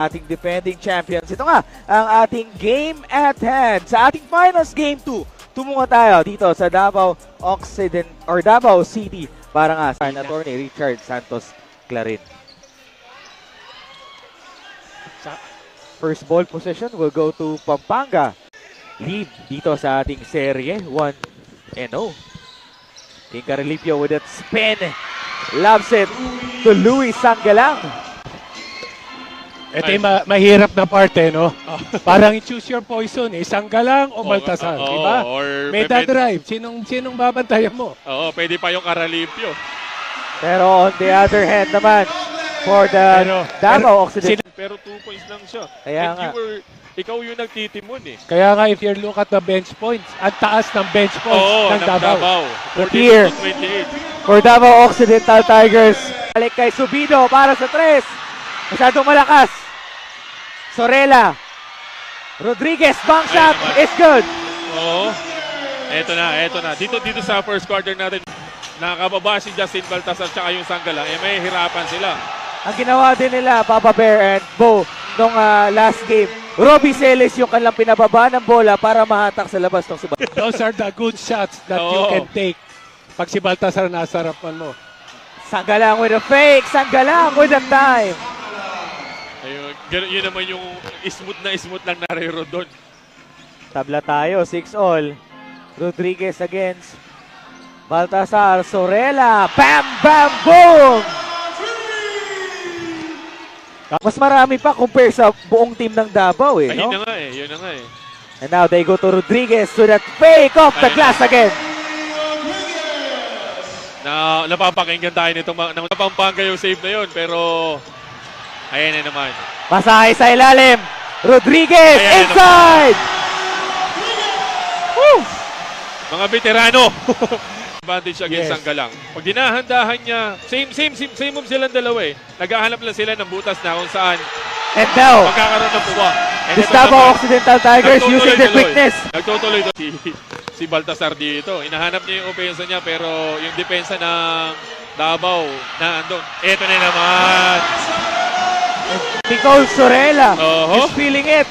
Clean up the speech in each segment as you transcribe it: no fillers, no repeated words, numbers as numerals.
ating defending champions. Ito nga, ang ating game at hand. Sa ating finals game 2, tumungo tayo dito sa Davao Occident or Davao City para nga sa attorney Richard Santos Clarin. First ball possession will go to Pampanga. Lead dito sa ating serye, 1-0. King Caralipio with that spin. Loves it to Luis Sangalang. Ito yung mahirap na parte, no? Parang choose your poison, eh. Sanggalang o Baltasar, di ba? Meta drive, sinong babantayan mo? Oo, pwede pa yung Caralipio. Pero on the other hand naman, for the Davao Occident. Pero 2 points lang siya. Kaya nga. Ikaw yung nagtitimon eh. Kaya nga, if you look at the bench points, ang taas ng bench points ng Davao. But here, for Davao Occidental Tigers, balik kay Subido para sa 3. Masyadong malakas. Sorella. Rodriguez, bank shot is good. Oo. Eto na. Dito sa first quarter natin, nakababa si Justin Baltasar at yung Sanggala. May hirapan sila. Ang ginawa din nila, Papa Bear and Bo, nung last game, Robbie Celes yung kanilang pinababa ng bola para mahatak sa labas ng si Baltasar. Those are the good shots that you can take pag si Baltasar nasa harapan mo. Sanggalang with a fake. Sanggalang with a time. Ayun, yun naman yung smooth lang na rero doon. Tabla tayo, 6-all. Rodriguez against Baltasar. Sorella. Bam, bam, boom! Mas marami pa compare sa buong team ng Davao eh, no? Yun na nga eh. And now they go to Rodriguez to that fake off the glass again. Napapakinggan tayo nito ng Pampanga yung save na yun, pero ayan na naman. Masahe sa ilalim. Rodriguez inside! Woo! Mga veterano. Advantage against Sanggalang. Pag dinahandahan niya, same move silang dalawa eh. Naghahanap lang sila ng butas na kung saan and now, magkakaroon ng puwa. the Davao Occidental Tigers using their quickness. Nagtutuloy si Baltasar dito. Inahanap niya yung opensa niya pero yung depensa ng Davao na andun. Ito na naman. Nicole Sorella is feeling it.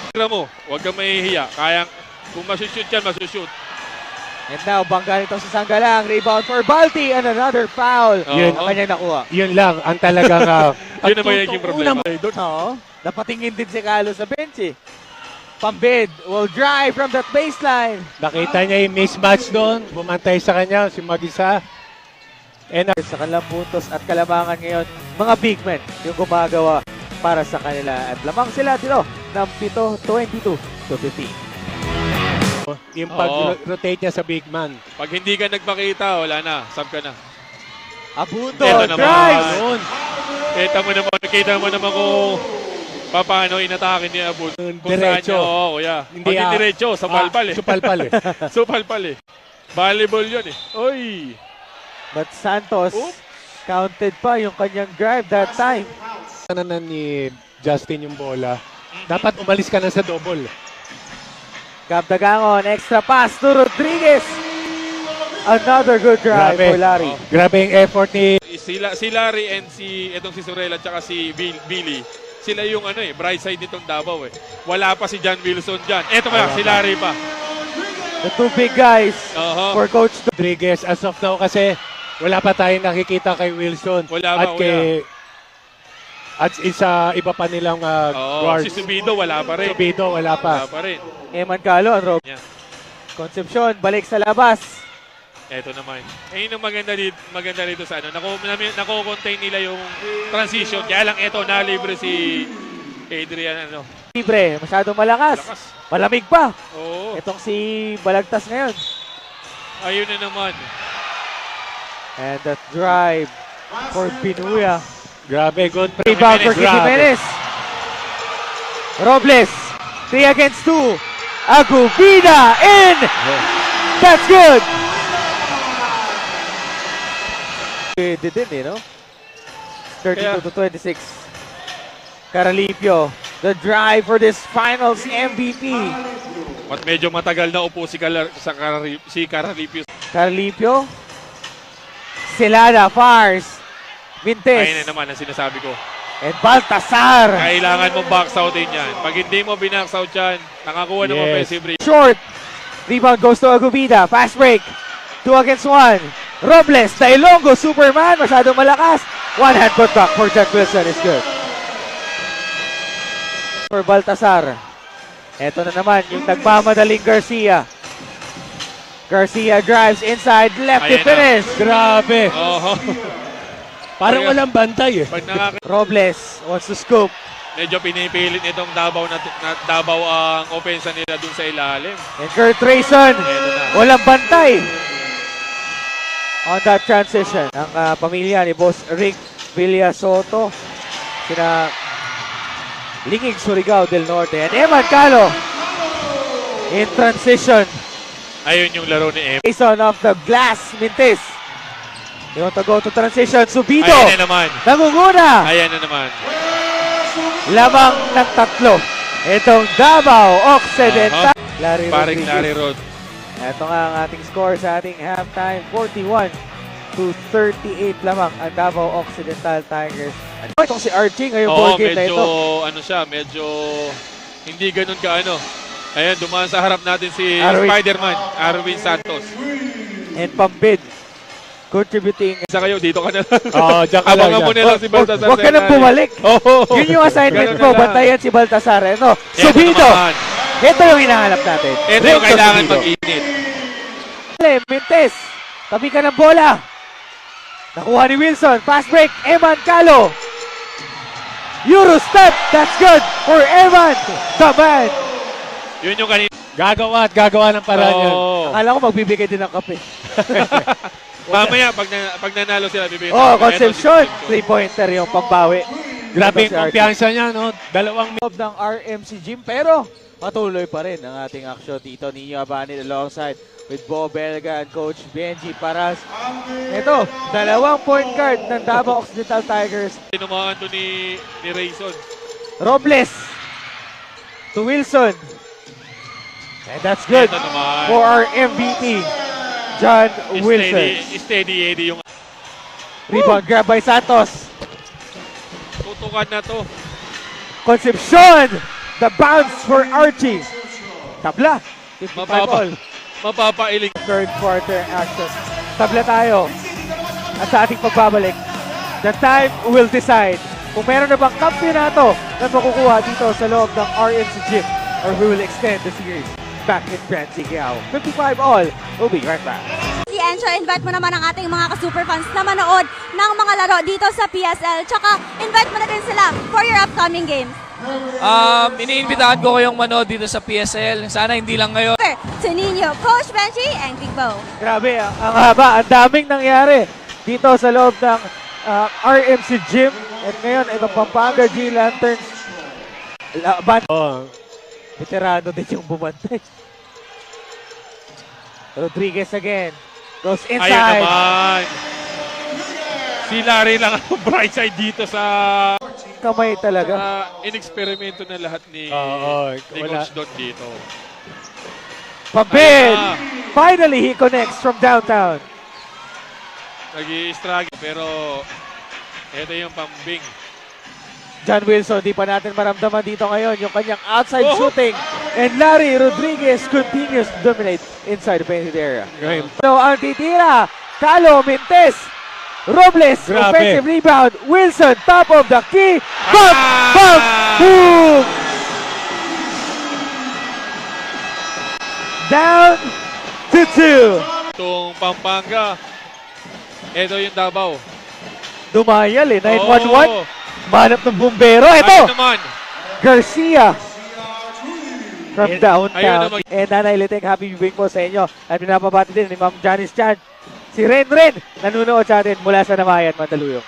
Huwag kang mahihiya. Kung masushoot yan, masushoot. And now, bangga nito sa Sanggalang. Rebound for Balti and another foul. Yun ang kanyang nakuha. Yun lang, ang talagang... Yun naman yung problema. Oo. Napatingin din si Carlo sa bench eh. Pambid will drive from that baseline. Nakita niya yung mismatch doon. Bumantay sa kanya, si Magisa. And sa kanilang puntos at kalamangan ngayon, mga big men yung gumagawa para sa kanila. At lamang sila dito ng 7-22-15. yung pag-rotate niya sa big man. Pag hindi ka nagpakita, wala na. Sub ka na. Abundo, drive! Kita mo naman kung paano inatake ni Abundo. Diretso. Kuya. Hindi diretso, sa palpal eh. Supalpal eh. Supalpal eh. Volleyball yun eh. Oy! But Santos counted pa yung kanyang drive that time. Nanan ni Justin yung bola. Dapat umalis ka na sa double. Gabdagangon, extra pass to Rodriguez. Another good drive for Larry. Grabe yung effort ni... Si Larry and itong si Sorella at saka si Billy. Sila yung bright side nitong Davao eh. Wala pa si John Wilson dyan. Eto pa, si Larry pa. The two big guys for Coach Rodriguez. As of now kasi wala pa tayong nakikita kay Wilson. At isa iba pa nilang guards. Si Subido wala pa rin. Wala pa rin. Eman Calon, Rob. Yeah. Concepcion, balik sa labas. Eto naman. Yun ang maganda dito sa nako-contain nila yung transition. Kaya lang eto, nalibre si Adrian. Libre, masyadong malakas. Malamig pa. Oo. Itong si Balagtas ngayon. Ayun na naman. And that drive for Binuya. Grabe, good. Rebound for Jimenez. Robles, 3 against 2. Agubina in! That's good! Pwede din eh, no? 32-26. Caralipio, the drive for this finals MVP. At medyo matagal na upo si Caralipio. Caralipio, Celada, Fars, Vintes. Ayun na naman ang sinasabi ko. And Baltasar. Kailangan mo box outin yan. Pag hindi mo binax out yan, nakakuha ng Yes. offensive rebound. Short. Rebound goes to Agubida. Fast break. 2 against 1. Robles, the Ilonggo Superman. Masyadong malakas. One hand put back for Jack Wilson is good. For Baltasar. Eto na naman yung nagmamadaling Garcia. Garcia drives inside. Left to Ayan na. finish. Grabe. Oo. Parang walang bantay eh. Pag Robles wants to scoop. medyo pinipilit nitong Davao na Davao ang opensa nila dun sa ilalim. And Kurt Rayson. Eto na. Walang bantay. On that transition. Ang pamilya ni Boss Rick Villasoto. Sina Lingig Surigao del Norte. And Eman Calo. In transition. Ayun yung laro ni Em. Jason off the glass. Mintis. You want to go to transition. Subido. Ayan na naman. Nangunguna. Ayan na naman. Lamang ng tatlo. Itong Davao Occidental. Larry Paring Rodriguez. Larry Rod. Ito nga ang ating score sa ating halftime. 41-38 lamang ang Davao Occidental Tigers. Itong si Archie ngayong ball game na medyo, ito. ano siya, medyo hindi ganun kaano. Ayan, dumaan sa harap natin si Arwin. Spider-Man, Arwin Santos. And pambid. Contributing. Isa kayo, dito ka na lang. Oo, dyan ka lang. Abangan mo dyan. na lang si Baltasar. Huwag ka nang bumalik. Oh, Yun yung assignment Ganun mo. na lang. Bantayan si Baltasar. Ito. Eto Subido. naman. Ito yung hinahanap natin. Ito yung Recto kailangan Subido. mag-init. Mintes. Tabi ka ng bola. Nakuha ni Wilson. Fast break. Eman Calo. Euro step. That's good for Eman. The man. Yun yung kanina. Gagawa ng paraan yan. Oo. Akala ko magbibigay din ng kape. Mamaya, pag nanalo sila, bibigyan. Oh, tayo. Concepcion. Ito, si 3-pointer yung pambawi. Grabe Ito si yung Archie. kumpiyansa niya, no? Dalawang Loob ng RMC Gym pero patuloy pa rin ang ating aksyon dito. Nino Abanit alongside with Bo Belga and Coach Benji Paras. Ito, 2 point guard ng Davao Occidental Tigers. tinumakan to ni Rayson. Robles to Wilson. And that's good Ito naman. for our MVP, John Wilson. Steady Eddie yung Rebound grab by Santos. tutukan na to. Concepcion. The bounce for Archie. Tabla. 55 all. Mapapailing. Third quarter action. Tabla tayo. At sa ating pagbabalik, the time will decide kung meron na bang kampiyonato na makukuha dito sa loob ng RMC Gym or we will extend the series back in Grand Sigiao. 55 all. We'll be right back. Si Encho, invite mo naman ang ating mga ka-superfans na manood ng mga laro dito sa PSL. Tsaka invite mo na din sila for your upcoming games. Iniimbitahan ko kayong manood dito sa PSL. Sana hindi lang ngayon. To Nino, Coach Benji, and Big Bo. Grabe, ang haba. Ang daming nangyari dito sa loob ng RMC Gym. At ngayon, itong Pampanga G Lanterns. Laban. Oh, Veterano din yung bumantay. Rodriguez again. Goes Ayun inside. naman. Si Larry lang ang bright side dito sa Kamay talaga. in-experimento na lahat ni Oo, wala. Coach Don dito. Pabid! Ah. Finally, he connects from downtown. Nag-i-struggle pero ito yung pambing. John Wilson, di pa natin maramdaman dito ngayon yung kanyang outside Oh! shooting. And Larry Rodriguez continues to dominate inside the painted area. ngayon. So, ang titira, Calo, Mintes, Robles, Grabe. offensive rebound, Wilson, top of the key, bump, bump, boom! Down to 2. Itong Pampanga. Ito yung Davao. Dumayal eh, 9-1-1. Oo. Manap ng bumbero. Ayun Ito, naman. Garcia. From Ayun downtown. naman. And Nanay Litek, happy viewing po sa inyo. At pinapabati din ni Ma'am Janice Chan. Si Ren nanonood sa atin mula sa Namayan, Mandaluyong.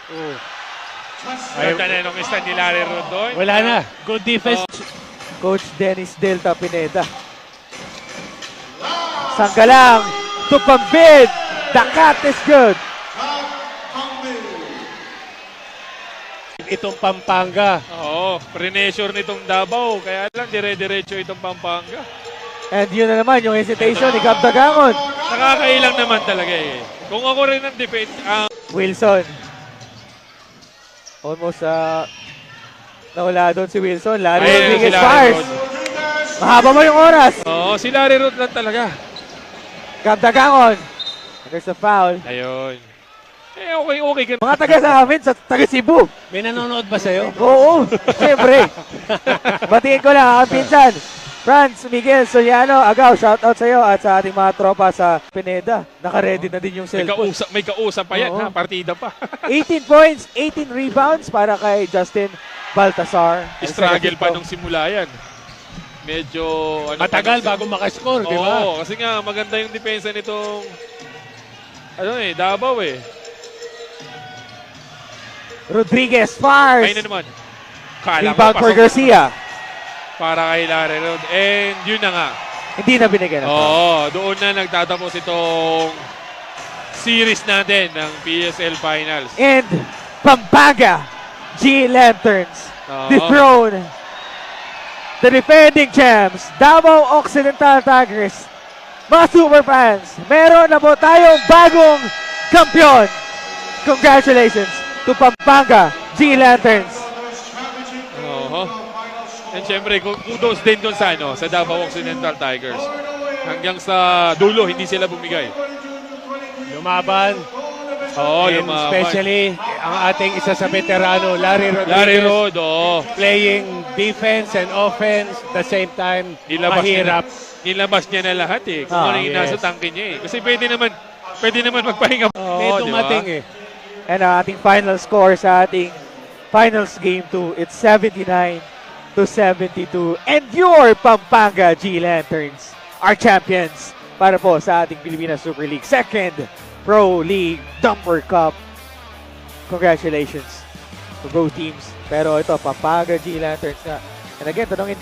Ganda na nung stand ni Larry Rodon. Wala na. Good defense. Coach Dennis Delta Pineda. Sanggalang to Pambid. The cut is good. Itong Pampanga. Oo, pre-measure nitong Davao. Kaya lang dire-diretso itong Pampanga. And yun na naman yung hesitation ni Gab Dagangon. Nakakailang naman talaga eh. Kung ako rin ang defense, Wilson. Almost Nawala doon si Wilson. Larry Ayun, Rodriguez si Larry fires. Rod. Mahaba mo yung oras. Oo, si Larry Root lang talaga. Kamdagangon. There's a foul. Ayun. Okay ka. Mga taga sa amin, sa taga Cebu. May nanonood ba sa'yo? Oo, siyempre. Batiin ko lang ang pinsan. Franz, Miguel, Soriano, Agaw, shoutout sa iyo at sa ating mga tropa sa Pineda. Naka-ready na din yung cellphone. May kausap pa yan, Oo. ha? Partida pa. 18 points, 18 rebounds para kay Justin Baltasar. Struggle pa nung simula yan. Medyo... Matagal bago makascore, di ba? Oo, kasi nga maganda yung depensa nitong... Davao eh. Rodriguez fires. Ayun na naman. Kala ko, Rebound for pasok Garcia. para kay Larry Road. And yun na nga. Hindi na binigyan ng foul. Oo, doon na nagtatapos itong series natin ng PSL Finals. And Pampanga G Lanterns Oo. dethrone the defending champs, Davao Occidental Tigers. Mga super fans, meron na po tayong bagong kampiyon. Congratulations to Pampanga G Lanterns. Oo. And syempre, kudos din doon sa Davao Occidental Tigers. Hanggang sa dulo, hindi sila bumigay. Lumaban. Oo, And lumaban. especially, ang ating isa sa veterano, Larry Rodriguez. Larry Road, oo. Playing defense and offense the same time. Mahirap. Nilabas niya na lahat eh. Kung ano yung nasa yes. tangke niya eh. Kasi pwede naman magpahinga. May Oo, dumating diba? eh. And ang ating final score sa ating finals game 2, it's 79-72. And your Pampanga G Lanterns are champions para po sa ating Pilipinas Super League Second Pro League Dumper Cup. Congratulations to both teams. Pero ito, Pampanga G Lanterns nga. And again, tanongin